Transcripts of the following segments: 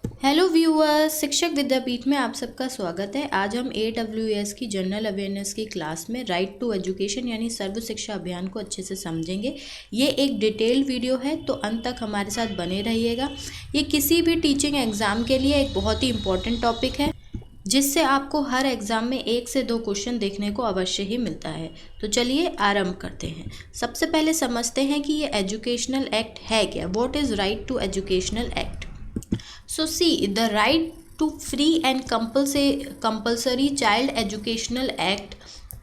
Hello viewers, शिक्षक विद्यापीठ में आप सबका स्वागत है। आज हम AWS की जनरल अवेयरनेस की क्लास में राइट टू एजुकेशन यानी सर्व शिक्षा अभियान को अच्छे से समझेंगे। ये एक डिटेल्ड वीडियो है, तो अंत तक हमारे साथ बने रहिएगा। ये किसी भी टीचिंग एग्ज़ाम के लिए एक बहुत ही इम्पोर्टेंट टॉपिक है, जिससे आपको हर एग्ज़ाम में 1 से 2 क्वेश्चन देखने को अवश्य ही मिलता है। तो चलिए आरंभ करते हैं। सबसे पहले समझते हैं कि ये एजुकेशनल एक्ट है क्या। What is right to educational act? So see, the right to free and compulsory child educational act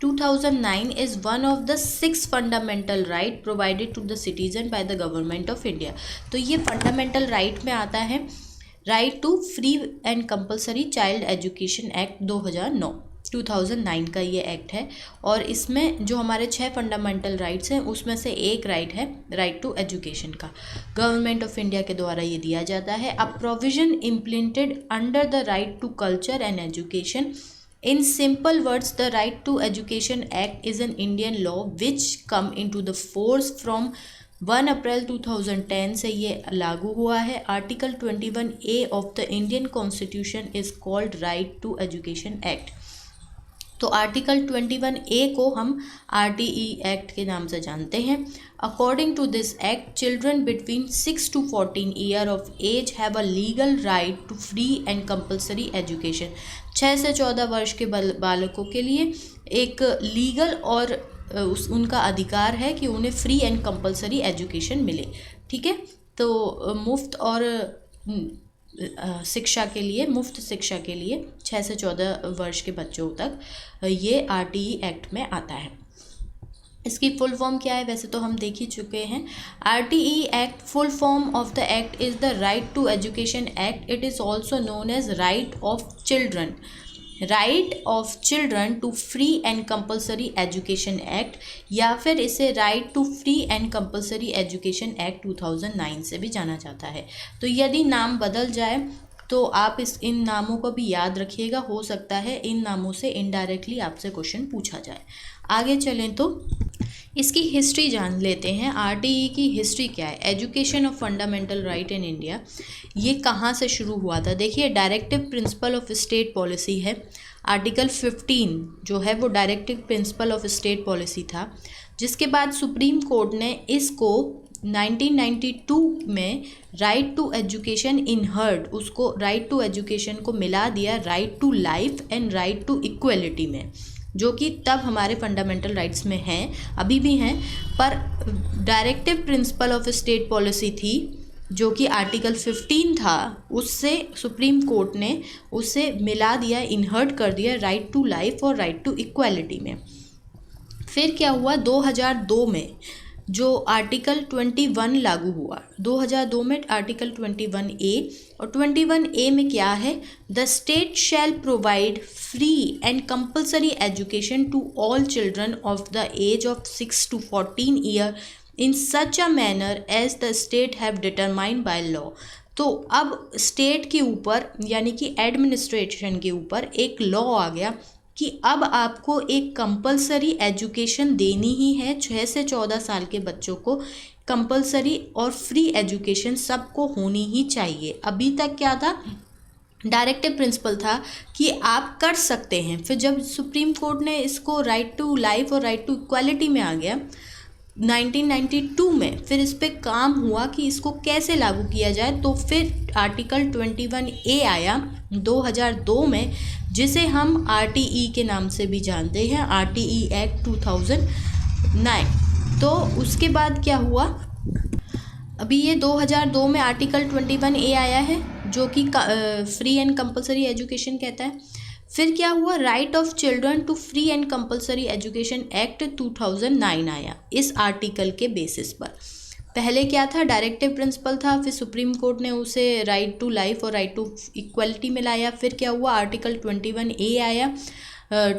2009 is one of the 6 fundamental right provided to the citizen by the government of India। तो ये fundamental right में आता है right to free and compulsory child education act 2009 का ये act है। और इसमें जो हमारे 6 फंडामेंटल राइट्स हैं उसमें से एक राइट है राइट टू एजुकेशन का। गवर्नमेंट ऑफ इंडिया के द्वारा ये दिया जाता है। A provision implemented under the right to culture and education. In simple words, the Right to Education Act is an Indian law which come into the force from 1 April 2010 से ये लागू हुआ है। Article 21A of the Indian constitution is called right to education act. तो article 21A को हम RTE act के नाम से जानते हैं। According to this act, children between 6 to 14 year of age have a legal right to free and compulsory education. 6 से 14 वर्ष के बालकों के लिए एक लीगल और उनका अधिकार है कि उन्हें फ्री एंड कंपलसरी एजुकेशन मिले। ठीक है, तो मुफ्त और शिक्षा के लिए, मुफ्त शिक्षा के लिए 6 से 14 वर्ष के बच्चों तक ये RTE एक्ट में आता है। इसकी फुल फॉर्म क्या है वैसे तो हम देख ही चुके हैं। RTE act, full form of the act is the right to education act. It is also known as right of children, right of children to free and compulsory education act, या फिर इसे right to free and compulsory education act 2009 से भी जाना जाता है। तो यदि नाम बदल जाए तो आप इन नामों को भी याद रखिएगा। हो सकता है इन नामों से इनडायरेक्टली आपसे क्वेश्चन पूछा जाए। आगे चलें तो इसकी हिस्ट्री जान लेते हैं। RTE की हिस्ट्री क्या है? Education of fundamental right in India, ये कहाँ से शुरू हुआ था? देखिए, directive principle of state policy है। आर्टिकल 15 जो है वो directive principle of state policy था, जिसके बाद सुप्रीम कोर्ट ने इसको 1992 में राइट टू एजुकेशन इनहर्ड, उसको राइट टू एजुकेशन को मिला दिया right to life and right to equality में, जो कि तब हमारे फंडामेंटल राइट्स में हैं, अभी भी हैं। पर directive principle of state policy थी जो कि आर्टिकल 15 था, उससे सुप्रीम कोर्ट ने उसे मिला दिया, इनहर्ट कर दिया राइट टू लाइफ और राइट टू इक्वलिटी में। फिर क्या हुआ? 2002 में जो आर्टिकल 21 लागू हुआ। 2002 में आर्टिकल 21A, और 21A में क्या है? The state shall provide free and compulsory education to all children of the age of 6 to 14 year in such a manner as the state have determined by law. तो अब state के ऊपर यानी कि एडमिनिस्ट्रेशन के ऊपर एक लॉ आ गया कि अब आपको एक कंपलसरी एजुकेशन देनी ही है। 6 से 14 साल के बच्चों को कंपलसरी और फ्री एजुकेशन सबको होनी ही चाहिए। अभी तक क्या था? डायरेक्टिव प्रिंसिपल था कि आप कर सकते हैं। फिर जब सुप्रीम कोर्ट ने इसको राइट टू लाइफ और राइट टू इक्वालिटी में आ गया 1992 में, फिर इस पे काम हुआ कि इसको कैसे लागू किया जाए। तो फिर आर्टिकल 21A आया 2002 में, जिसे हम RTE के नाम से भी जानते हैं, RTE एक्ट 2009। तो उसके बाद क्या हुआ? अभी ये 2002 में आर्टिकल 21A आया है जो कि फ्री एंड कंपलसरी एजुकेशन कहता है। फिर क्या हुआ? Right of children to free and compulsory education act 2009 आया इस आर्टिकल के बेसिस पर। पहले क्या था? डायरेक्टिव प्रिंसिपल था, फिर सुप्रीम कोर्ट ने उसे राइट टू लाइफ और राइट टू इक्वलिटी में लाया। फिर क्या हुआ? आर्टिकल 21A आया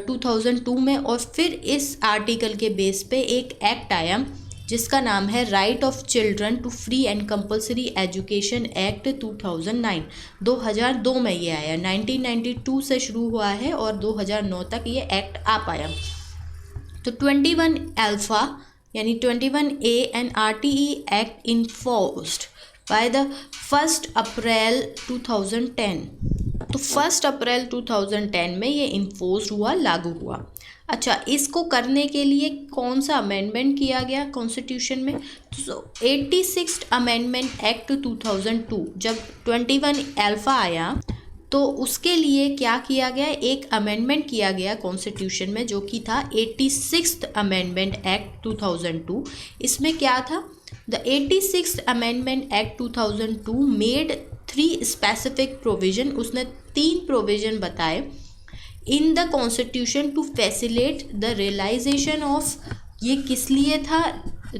2002 में, और फिर इस आर्टिकल के बेस पे एक एक्ट आया जिसका नाम है right of children to free and compulsory education act 2009। 2002 में ये आया। 1992 से शुरू हुआ है और 2009 तक ये एक्ट आ पाया। तो 21 अल्फा यानी 21A and RTE act enforced by the 1 April 2010। तो 1 अप्रैल 2010 में ये इन्फोर्स हुआ, लागू हुआ। अच्छा, इसको करने के लिए कौन सा अमेंडमेंट किया गया कॉन्स्टिट्यूशन में? तो 86 अमेंडमेंट एक्ट 2002, जब 21 अल्फा आया तो उसके लिए क्या किया गया, एक अमेंडमेंट किया गया कॉन्स्टिट्यूशन में, जो कि था 86 अमेंडमेंट एक्ट 2002। इसमें क्या था, the 86 amendment act 2002 made 3 specific provision, उसने 3 प्रोविजन बताए in the constitution to facilitate the realisation of, ये किस लिए था,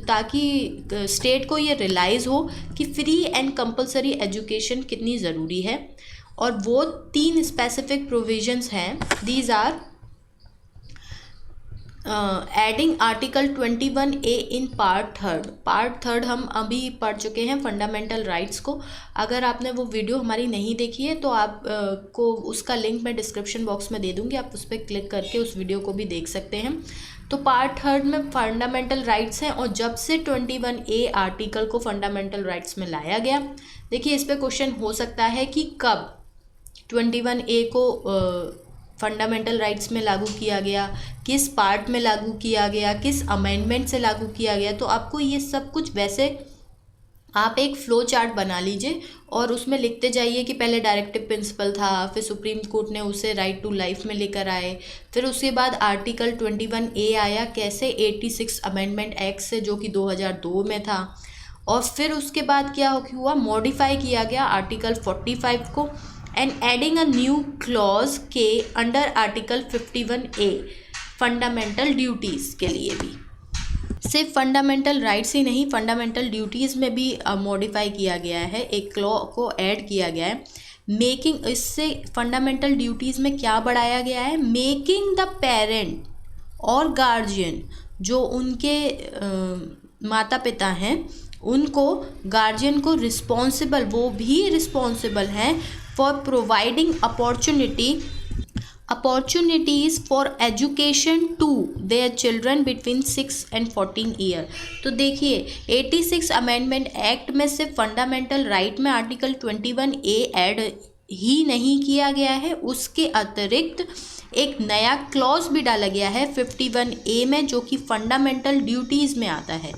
ताकि स्टेट को ये रियलाइज़ हो कि फ्री एंड कंपलसरी एजुकेशन कितनी ज़रूरी है। और वो 3 स्पेसिफिक प्रोविजंस हैं, these are adding article 21A in part third हम अभी पढ़ चुके हैं फंडामेंटल राइट्स को। अगर आपने वो वीडियो हमारी नहीं देखी है तो आप को उसका लिंक मैं डिस्क्रिप्शन बॉक्स में दे दूँगी, आप उस पर क्लिक करके उस वीडियो को भी देख सकते हैं। तो पार्ट थर्ड में फंडामेंटल राइट्स हैं, और जब से 21A आर्टिकल को फंडामेंटल राइट्स में लाया गया, देखिए इस पर क्वेश्चन हो सकता है कि कब 21A को फंडामेंटल राइट्स में लागू किया गया, किस पार्ट में लागू किया गया, किस अमेंडमेंट से लागू किया गया। तो आपको ये सब कुछ, वैसे आप एक फ्लो चार्ट बना लीजिए और उसमें लिखते जाइए कि पहले डायरेक्टिव प्रिंसिपल था, फिर सुप्रीम कोर्ट ने उसे राइट टू लाइफ में लेकर आए, फिर उसके बाद आर्टिकल 21A आया, कैसे 86 अमेंडमेंट एक्ट से, जो कि 2002 में था। और फिर उसके बाद क्या हुआ, मॉडिफाई किया गया आर्टिकल 45 को, and adding a new clause के under article 51A fundamental duties के लिए भी। सिर्फ फंडामेंटल राइट्स ही नहीं, फंडामेंटल ड्यूटीज़ में भी मॉडिफाई किया गया है, एक क्लॉ को ऐड किया गया है। मेकिंग, इससे फंडामेंटल ड्यूटीज़ में क्या बढ़ाया गया है, मेकिंग द पेरेंट और गार्जियन, जो उनके माता पिता हैं, उनको, गार्जियन को रिस्पॉन्सिबल, वो भी रिस्पॉन्सिबल हैं for providing opportunities for education to their children between 6 and 14 year. तो देखिए 86 अमेंडमेंट एक्ट में सिर्फ फंडामेंटल राइट में आर्टिकल 21A ऐड ही नहीं किया गया है, उसके अतिरिक्त एक नया क्लॉज भी डाला गया है 51A में, जो कि फंडामेंटल ड्यूटीज़ में आता है,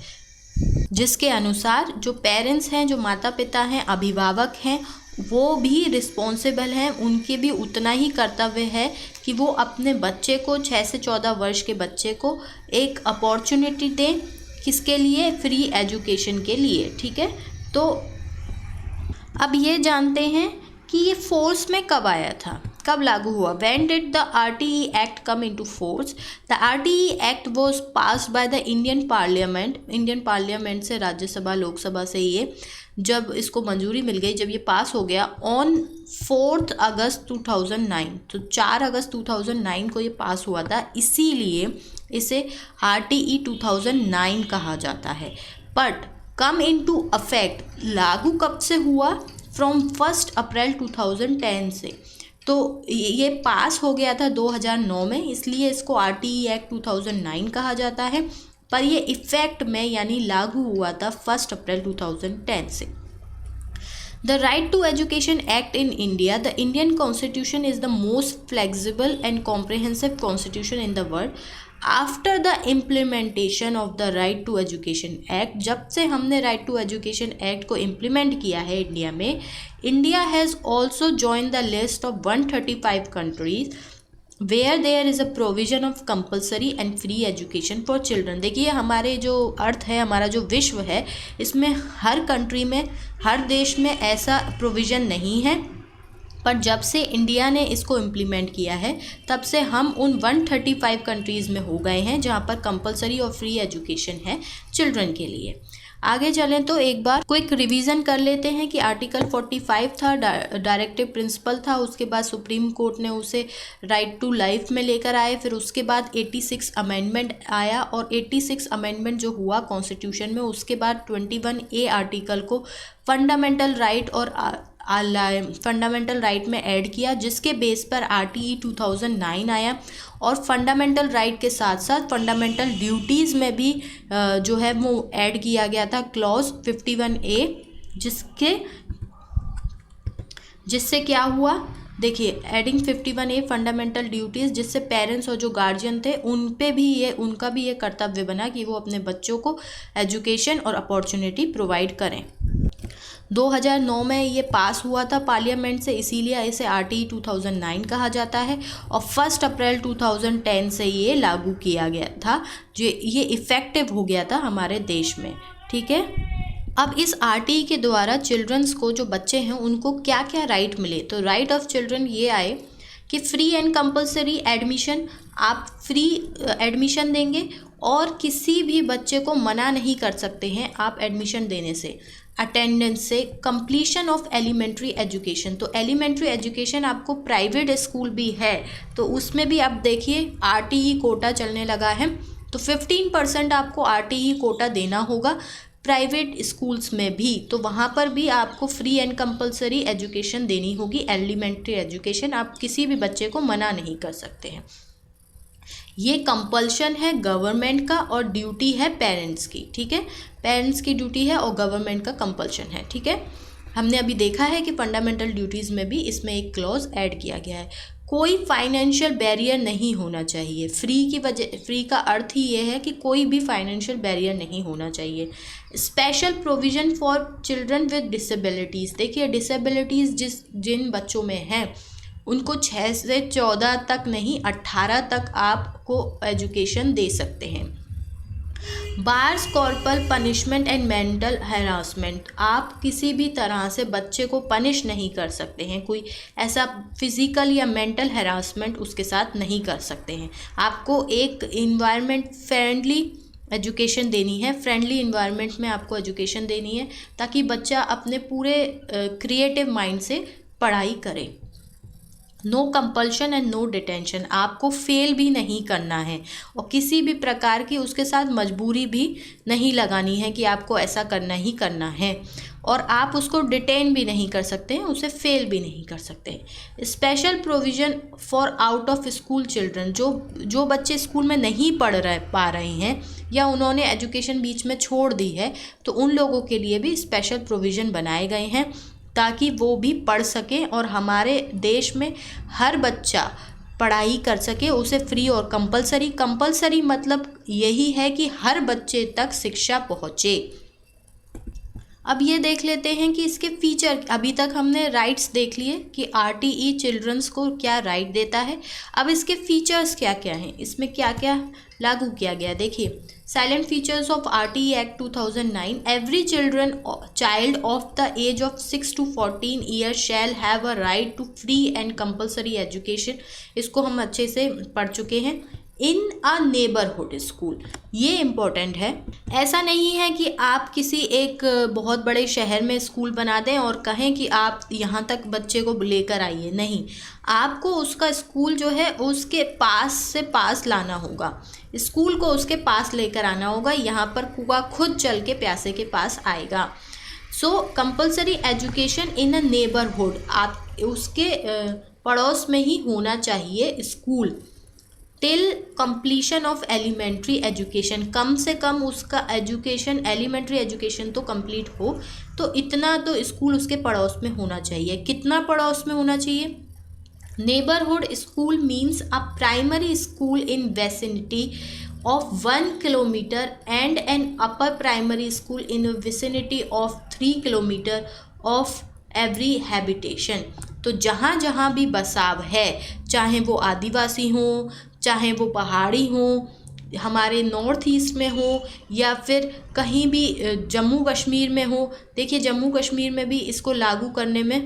जिसके अनुसार जो पेरेंट्स हैं, जो माता पिता हैं, अभिभावक हैं, वो भी रिस्पॉन्सिबल हैं, उनके भी उतना ही कर्तव्य है कि वो अपने बच्चे को, 6 से 14 वर्ष के बच्चे को एक अपॉर्चुनिटी दें, किसके लिए, फ्री एजुकेशन के लिए। ठीक है, तो अब ये जानते हैं कि ये फोर्स में कब आया था, कब लागू हुआ। When did the RTE Act come into force? The RTE Act was passed by the Indian Parliament. Indian parliament से, राज्यसभा, लोकसभा से ये जब इसको मंजूरी मिल गई, जब ये पास हो गया ऑन 4 अगस्त 2009, तो 4 अगस्त 2009 को ये पास हुआ था, इसीलिए इसे RTE 2009 कहा जाता है। बट कम इनटू अफेक्ट, लागू कब से हुआ, फ्रॉम 1 अप्रैल 2010 से। तो ये पास हो गया था 2009 में, इसलिए इसको RTE एक्ट 2009 कहा जाता है, पर ये इफेक्ट में यानी लागू हुआ था 1 अप्रैल 2010 से। The Right to Education Act in India, the Indian Constitution is the most flexible and comprehensive constitution in the world. After the implementation of the Right to Education Act, जब से हमने Right to Education Act को implement किया है India में, India has also joined the list of 135 countries where there is a provision of compulsory and free education for children। देखिए हमारे जो अर्थ है, हमारा जो विश्व है, इसमें हर कंट्री में, हर देश में ऐसा प्रोविज़न नहीं है, पर जब से इंडिया ने इसको इम्प्लीमेंट किया है तब से हम उन 135 कंट्रीज़ में हो गए हैं जहाँ पर कंपलसरी और फ्री एजुकेशन है चिल्ड्रन के लिए। आगे चलें तो एक बार क्विक रिवीजन कर लेते हैं कि आर्टिकल 45 था, डायरेक्टिव प्रिंसिपल था, उसके बाद सुप्रीम कोर्ट ने उसे राइट टू लाइफ में लेकर आए, फिर उसके बाद 86 अमेंडमेंट आया, और 86 अमेंडमेंट जो हुआ कॉन्स्टिट्यूशन में, उसके बाद 21A आर्टिकल को फंडामेंटल राइट और फंडामेंटल राइट में ऐड किया, जिसके बेस पर RTE 2009 आया, और फंडामेंटल राइट के साथ साथ फंडामेंटल ड्यूटीज़ में भी जो है वो ऐड किया गया था क्लॉज 51A, जिससे क्या हुआ, देखिए एडिंग 51A फंडामेंटल ड्यूटीज़, जिससे पेरेंट्स और जो गार्जियन थे उनका भी ये कर्तव्य बना कि वो अपने बच्चों को एजुकेशन और अपॉर्चुनिटी प्रोवाइड करें। 2009 में ये पास हुआ था पार्लियामेंट से, इसीलिए इसे RTE 2009 कहा जाता है, और 1 अप्रैल 2010 से ये लागू किया गया था, जो ये इफ़ेक्टिव हो गया था हमारे देश में। ठीक है, अब इस RTE के द्वारा चिल्ड्रंस को, जो बच्चे हैं, उनको क्या क्या राइट मिले। तो राइट ऑफ चिल्ड्रन ये आए कि फ्री एंड कंपलसरी एडमिशन, आप फ्री एडमिशन देंगे और किसी भी बच्चे को मना नहीं कर सकते हैं आप एडमिशन देने से, अटेंडेंस से, कंप्लीशन ऑफ एलिमेंट्री एजुकेशन। तो एलिमेंट्री एजुकेशन आपको प्राइवेट स्कूल भी है तो उसमें भी आप देखिए RTE कोटा चलने लगा है, तो 15% आपको RTE कोटा देना होगा प्राइवेट स्कूल्स में भी, तो वहाँ पर भी आपको फ्री एंड कंपलसरी एजुकेशन देनी होगी, एलिमेंट्री एजुकेशन। आप किसी भी बच्चे को मना नहीं कर सकते हैं। ये कंपल्शन है गवर्नमेंट का और ड्यूटी है पेरेंट्स की। ठीक है, पेरेंट्स की ड्यूटी है और गवर्नमेंट का कंपल्शन है। ठीक है, हमने अभी देखा है कि फंडामेंटल ड्यूटीज़ में भी इसमें एक क्लॉज ऐड किया गया है। कोई फाइनेंशियल बैरियर नहीं होना चाहिए। फ्री का अर्थ ही ये है कि कोई भी फाइनेंशियल बैरियर नहीं होना चाहिए। Special provision for children with disabilities, देखिए डिसेबिलिटीज़ जिन बच्चों में हैं उनको 6 से 14 तक नहीं 18 तक आपको एजुकेशन दे सकते हैं। Bars corporal punishment and mental harassment, आप किसी भी तरह से बच्चे को पनिश नहीं कर सकते हैं, कोई ऐसा फिजिकल या मेंटल हैरासमेंट उसके साथ नहीं कर सकते हैं। आपको एक इन्वायरमेंट फ्रेंडली एजुकेशन देनी है, फ्रेंडली इन्वायरमेंट में आपको एजुकेशन देनी है ताकि बच्चा अपने पूरे क्रिएटिव माइंड से पढ़ाई करे। No compulsion and no detention, आपको फेल भी नहीं करना है और किसी भी प्रकार की उसके साथ मजबूरी भी नहीं लगानी है कि आपको ऐसा करना ही करना है, और आप उसको डिटेन भी नहीं कर सकते हैं, उसे फेल भी नहीं कर सकते हैं। Special provision for out of school children, जो बच्चे स्कूल में नहीं पा रहे हैं या उन्होंने एजुकेशन बीच में छोड़ दी है, तो उन लोगों के लिए भी स्पेशल प्रोविज़न बनाए गए हैं ताकि वो भी पढ़ सकें और हमारे देश में हर बच्चा पढ़ाई कर सके, उसे फ्री और कंपलसरी मतलब यही है कि हर बच्चे तक शिक्षा पहुँचे। अब ये देख लेते हैं कि इसके फीचर, अभी तक हमने राइट्स देख लिए कि RTE चिल्ड्रंस को क्या राइट देता है। अब इसके फीचर्स क्या क्या हैं, इसमें क्या क्या लागू किया गया, देखिए salient features of RTE act 2009, every child of the age of 6 to 14 years shall have a right to free and compulsory education, इसको हम अच्छे से पढ़ चुके हैं। इन अ नेबरहुड स्कूल, ये इम्पोर्टेंट है। ऐसा नहीं है कि आप किसी एक बहुत बड़े शहर में स्कूल बना दें और कहें कि आप यहाँ तक बच्चे को लेकर आइए, नहीं, आपको उसका स्कूल जो है उसके पास लाना होगा, स्कूल को उसके पास लेकर आना होगा, यहाँ पर कुआ खुद चल के प्यासे के पास आएगा। So compulsory education in a neighbourhood, आप उसके पड़ोस में ही होना चाहिए school. Till completion of elementary education, कम से कम उसका एजुकेशन, एलिमेंट्री एजुकेशन तो कंप्लीट हो, तो इतना तो स्कूल उसके पड़ोस में होना चाहिए। कितना पड़ोस में होना चाहिए? Neighbourhood school means a primary school in vicinity of 1 kilometer and an upper primary school in a vicinity of 3 kilometer of every habitation। तो जहाँ जहाँ भी बसाव है, चाहे वो आदिवासी हो, चाहे वो पहाड़ी हो, हमारे नॉर्थ ईस्ट में हो या फिर कहीं भी जम्मू कश्मीर में हो, देखिए जम्मू कश्मीर में भी इसको लागू करने में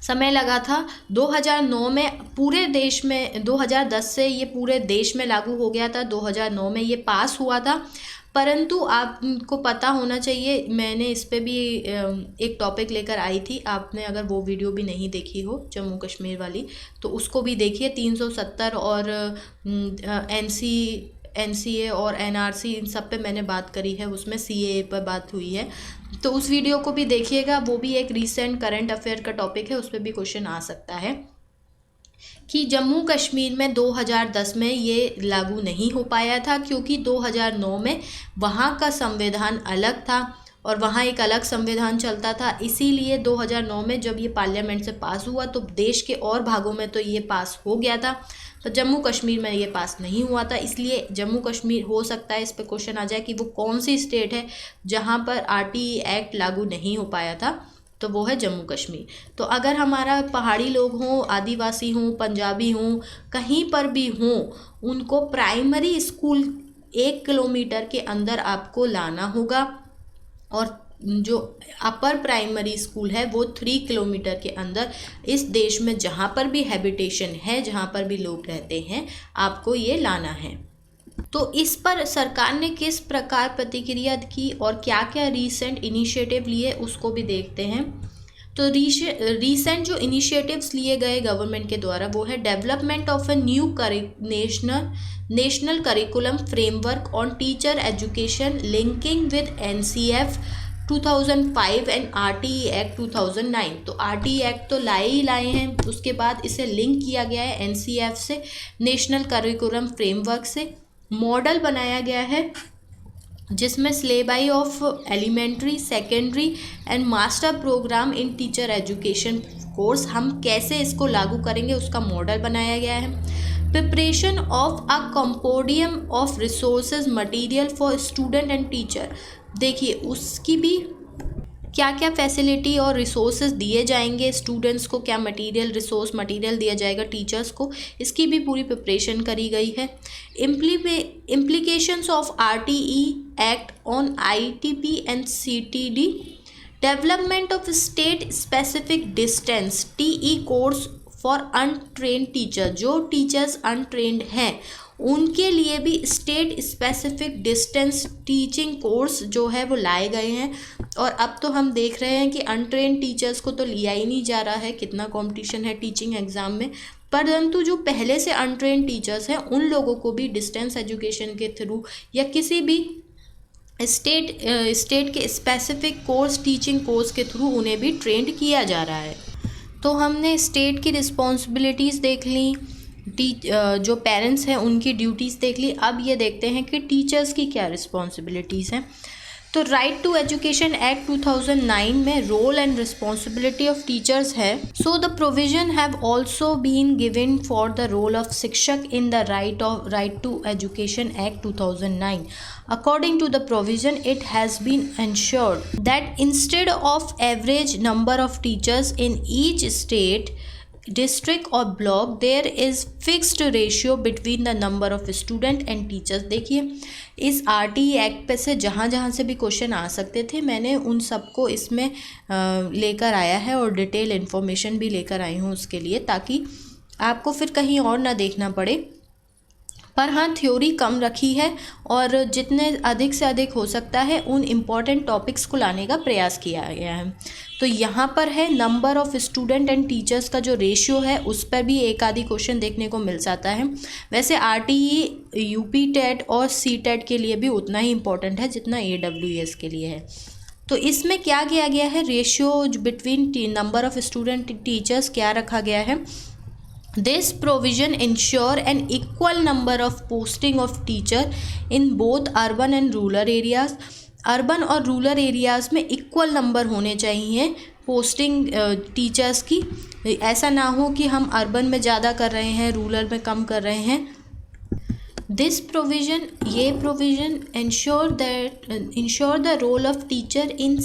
समय लगा था। 2009 में पूरे देश में, 2010 से ये पूरे देश में लागू हो गया था, 2009 में ये पास हुआ था। परंतु आपको पता होना चाहिए, मैंने इस पे भी एक टॉपिक लेकर आई थी, आपने अगर वो वीडियो भी नहीं देखी हो जम्मू कश्मीर वाली तो उसको भी देखिए। 370 और NCA और NRC इन सब पे मैंने बात करी है, उसमें CAA पर बात हुई है, तो उस वीडियो को भी देखिएगा। वो भी एक रीसेंट करंट अफेयर का टॉपिक है, उस पर भी क्वेश्चन आ सकता है कि जम्मू कश्मीर में 2010 में ये लागू नहीं हो पाया था क्योंकि 2009 में वहाँ का संविधान अलग था और वहाँ एक अलग संविधान चलता था। इसीलिए 2009 में जब ये पार्लियामेंट से पास हुआ तो देश के और भागों में तो ये पास हो गया था, तो जम्मू कश्मीर में ये पास नहीं हुआ था। इसलिए जम्मू कश्मीर, हो सकता है इस पे क्वेश्चन आ जाए कि वो कौन सी स्टेट है जहाँ पर आरटीई एक्ट लागू नहीं हो पाया था, तो वो है जम्मू कश्मीर। तो अगर हमारा पहाड़ी लोग हों, आदिवासी हों, पंजाबी हों, कहीं पर भी हों, उनको प्राइमरी स्कूल 1 किलोमीटर के अंदर आपको लाना होगा, और जो अपर प्राइमरी स्कूल है वो 3 किलोमीटर के अंदर इस देश में जहाँ पर भी हैबिटेशन है, जहाँ पर भी लोग रहते हैं, आपको ये लाना है। तो इस पर सरकार ने किस प्रकार प्रतिक्रिया की और क्या क्या रीसेंट इनिशिएटिव लिए उसको भी देखते हैं। तो रीसेंट जो इनिशिएटिव्स लिए गए गवर्नमेंट के द्वारा वो है development of a new national curriculum framework on teacher education linking with NCF 2005 and RTE act 2009। तो RTE एक्ट तो लाए हैं, उसके बाद इसे लिंक किया गया है NCF से, नेशनल करिकुलम फ्रेमवर्क से। मॉडल बनाया गया है जिसमें syllabus of elementary, secondary and master programme in teacher education course, हम कैसे इसको लागू करेंगे उसका मॉडल बनाया गया है। Preparation of a compendium of resources material for student and teacher, देखिए उसकी भी क्या क्या फैसिलिटी और रिसोर्सेज दिए जाएंगे, स्टूडेंट्स को क्या मटेरियल दिया जाएगा, टीचर्स को, इसकी भी पूरी प्रिपरेशन करी गई है। Implications of RTE act on ITP and CTD, development of state specific distance TE course for untrained teacher, जो टीचर्स अनट्रेंड हैं उनके लिए भी state specific distance teaching course जो है वो लाए गए हैं। और अब तो हम देख रहे हैं कि अनट्रेंड टीचर्स को तो लिया ही नहीं जा रहा है, कितना कंपटीशन है टीचिंग एग्ज़ाम में, परंतु जो पहले से अनट्रेंड टीचर्स हैं उन लोगों को भी डिस्टेंस एजुकेशन के थ्रू या किसी भी स्टेट के स्पेसिफिक कोर्स, टीचिंग कोर्स के थ्रू उन्हें भी ट्रेंड किया जा रहा है। तो हमने स्टेट की रिस्पॉन्सिबिलिटीज़ देख ली, जो पेरेंट्स हैं उनकी ड्यूटीज़ देख ली। अब ये देखते हैं कि टीचर्स की क्या रिस्पॉन्सिबिलिटीज़ हैं। तो राइट टू एजुकेशन एक्ट 2009 में role and responsibility of teachers है। So the provision have also been given for the role of शिक्षक in the right to education act 2009. According to the provision, it has been ensured that instead of average number of teachers in each state, district or block, there is fixed ratio between the number of student and teachers. देखिए इस RTE act पे से जहाँ जहाँ से भी question आ सकते थे मैंने उन सबको इसमें लेकर आया है और डिटेल इन्फॉर्मेशन भी लेकर आई हूँ उसके लिए, ताकि आपको फिर कहीं और ना देखना पड़े। पर हाँ, थ्योरी कम रखी है और जितने अधिक से अधिक हो सकता है उन इम्पॉर्टेंट टॉपिक्स को लाने का प्रयास किया गया है। तो यहाँ पर है number of student and teachers का जो रेशियो है उस पर भी एक आधी क्वेश्चन देखने को मिल जाता है। वैसे RTE, UP टेट और CTET के लिए भी उतना ही इम्पॉर्टेंट है जितना AWS के लिए है। तो इसमें क्या किया गया है, ratio between number of student teachers क्या रखा गया है। This provision ensure an equal number of posting of teacher in both urban and rural areas. Urban और रूरल एरियाज़ में इक्वल नंबर होने चाहिए पोस्टिंग टीचर्स की। ऐसा ना हो कि हम अर्बन में ज़्यादा कर रहे हैं, रूरल में कम कर रहे हैं। दिस प्रोविज़न, ये provision ensure the role of teacher in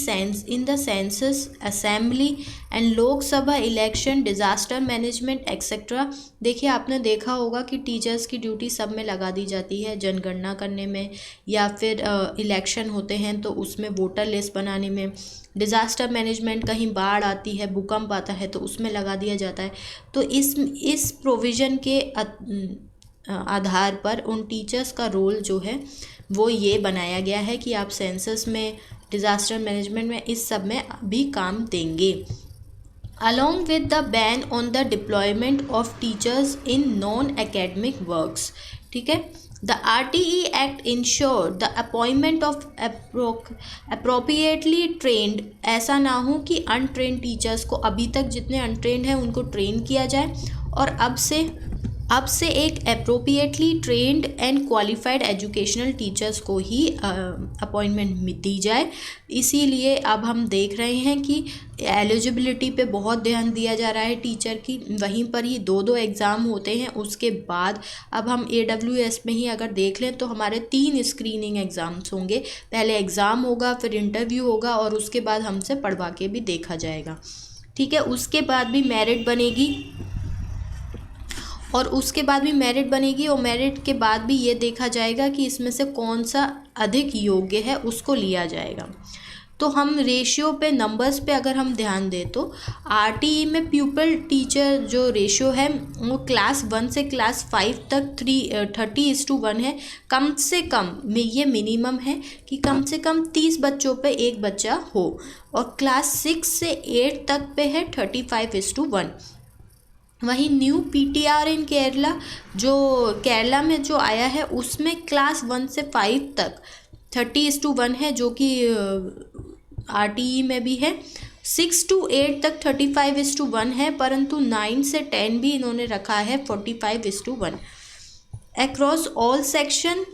the census, assembly and Lok Sabha election, disaster management etcetera. देखिए आपने देखा होगा कि टीचर्स की ड्यूटी सब में लगा दी जाती है, जनगणना करने में या फिर इलेक्शन होते हैं तो उसमें वोटर लिस्ट बनाने में, डिज़ास्टर मैनेजमेंट कहीं बाढ़ आती है, भूकंप आता है तो उसमें लगा दिया जाता है। तो इस प्रोविज़न के आधार पर उन टीचर्स का रोल जो है वो ये बनाया गया है कि आप सेंसस में, डिज़ास्टर मैनेजमेंट में, इस सब में भी काम देंगे। along with the ban on the deployment of teachers in non-academic works, ठीक है। The RTE Act ensure the appointment of appropriately trained, ऐसा ना हो कि अनट्रेंड टीचर्स को, अभी तक जितने अनट्रेंड हैं उनको ट्रेन किया जाए और अब से अब से एक appropriately trend and qualified educational teachers को ही अपॉइंटमेंट दी जाए। इसीलिए अब हम देख रहे हैं कि एलिजिबिलिटी पे बहुत ध्यान दिया जा रहा है टीचर की, वहीं पर ही 2 एग्ज़ाम होते हैं। उसके बाद अब हम AWS में ही अगर देख लें तो हमारे 3 स्क्रीनिंग एग्ज़ाम्स होंगे। पहले एग्ज़ाम होगा, फिर इंटरव्यू होगा और उसके बाद हमसे पढ़वा के भी देखा जाएगा। ठीक है, उसके बाद भी मेरिट बनेगी और मेरिट के बाद भी ये देखा जाएगा कि इसमें से कौन सा अधिक योग्य है, उसको लिया जाएगा। तो हम रेशियो पे, नंबर्स पे अगर हम ध्यान दें तो RTE में प्यूपल टीचर जो रेशियो है वो क्लास 1 से क्लास 5 तक 30:1 है। कम से कम ये मिनिमम है कि कम से कम 30 बच्चों पे एक बच्चा हो, और क्लास 6 से 8 तक पे है 35:1। वहीं न्यू PTR इन केरला, जो केरला में जो आया है, उसमें क्लास 1 से 5 तक 30:1 है, जो कि RTE में भी है। 6 to 8 तक 35:1 है, परंतु 9 से 10 भी इन्होंने रखा है 45:1। अक्रॉस ऑल सेक्शन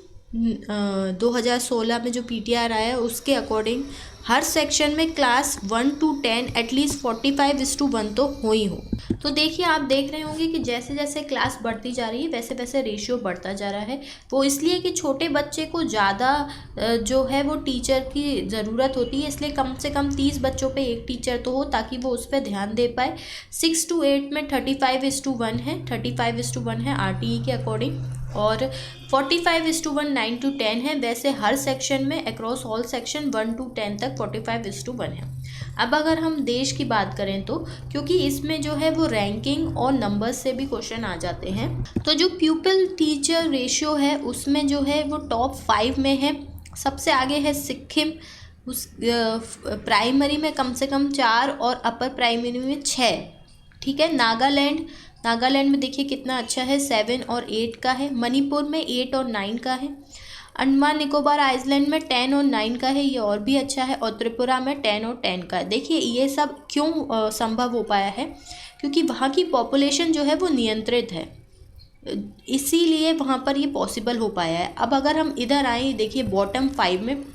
2016 में जो PTR आया है उसके अकॉर्डिंग हर सेक्शन में क्लास 1 to 10 एटलीस्ट 45:1 तो हो ही हो। तो देखिए, आप देख रहे होंगे कि जैसे जैसे क्लास बढ़ती जा रही है वैसे वैसे रेशियो बढ़ता जा रहा है। वो इसलिए कि छोटे बच्चे को ज़्यादा जो है वो टीचर की ज़रूरत होती है, इसलिए कम से कम 30 बच्चों पे एक टीचर तो हो ताकि वो उस पर ध्यान दे पाए। 6 to 8 में 35:1 है, 35:1 है RTE के अकॉर्डिंग, और 45:1 9 to 10 है। वैसे हर सेक्शन में अक्रॉस ऑल सेक्शन 1 to 10 तक 45:1 है। अब अगर हम देश की बात करें तो, क्योंकि इसमें जो है वो रैंकिंग और नंबर्स से भी क्वेश्चन आ जाते हैं, तो जो प्यूपल टीचर रेशियो है उसमें जो है वो टॉप 5 में है। सबसे आगे है सिक्किम, उस प्राइमरी में कम से कम 4 और अपर प्राइमरी में 6। ठीक है, नागालैंड में देखिए कितना अच्छा है, 7 और 8 का है। मणिपुर में 8 और 9 का है। अंडमान निकोबार आइलैंड में 10 और 9 का है, ये और भी अच्छा है। और त्रिपुरा में 10 और 10 का है। देखिए ये सब क्यों संभव हो पाया है, क्योंकि वहाँ की पॉपुलेशन जो है वो नियंत्रित है, इसीलिए वहाँ पर ये पॉसिबल हो पाया है। अब अगर हम इधर आए, देखिए बॉटम 5 में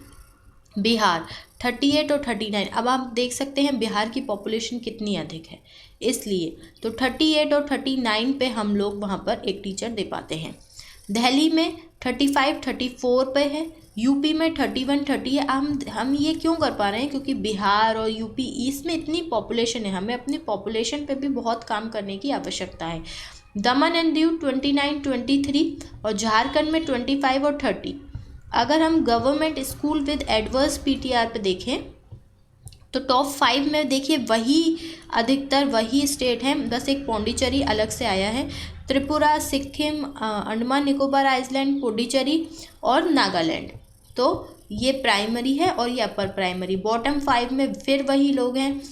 बिहार 38 और 39। अब आप देख सकते हैं बिहार की पॉपुलेशन कितनी अधिक है, इसलिए तो 38 और 39 पे हम लोग वहाँ पर एक टीचर दे पाते हैं। दिल्ली में 35 34 पे है। यूपी में 31 30 है। हम ये क्यों कर पा रहे हैं, क्योंकि बिहार और यूपी इसमें इतनी पॉपुलेशन है, हमें अपनी पॉपुलेशन पे भी बहुत काम करने की आवश्यकता है। दमन एंड दीव 29 23 और झारखंड में 25 और 30। अगर हम government school with adverse PTR पे देखें तो टॉप 5 में देखिए वही स्टेट हैं, बस एक पौंडीचेरी अलग से आया है। त्रिपुरा, सिक्किम, अंडमान निकोबार आइलैंड, पुडुचेरी और नागालैंड। तो ये प्राइमरी है और ये अपर प्राइमरी। बॉटम 5 में फिर वही लोग हैं,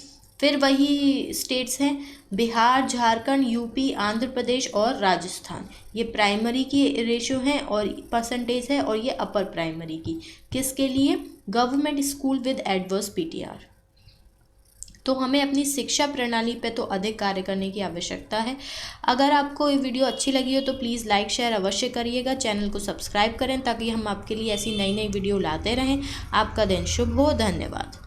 फिर वही स्टेट्स हैं, बिहार, झारखंड, यूपी, आंध्र प्रदेश और राजस्थान। ये प्राइमरी की रेशियो हैं और परसेंटेज है, और ये अपर प्राइमरी की किसके लिए, government school with adverse PTR। तो हमें अपनी शिक्षा प्रणाली पे तो अधिक कार्य करने की आवश्यकता है। अगर आपको ये वीडियो अच्छी लगी हो तो प्लीज़ लाइक शेयर अवश्य करिएगा, चैनल को सब्सक्राइब करें ताकि हम आपके लिए ऐसी नई नई वीडियो लाते रहें। आपका दिन शुभ हो, धन्यवाद।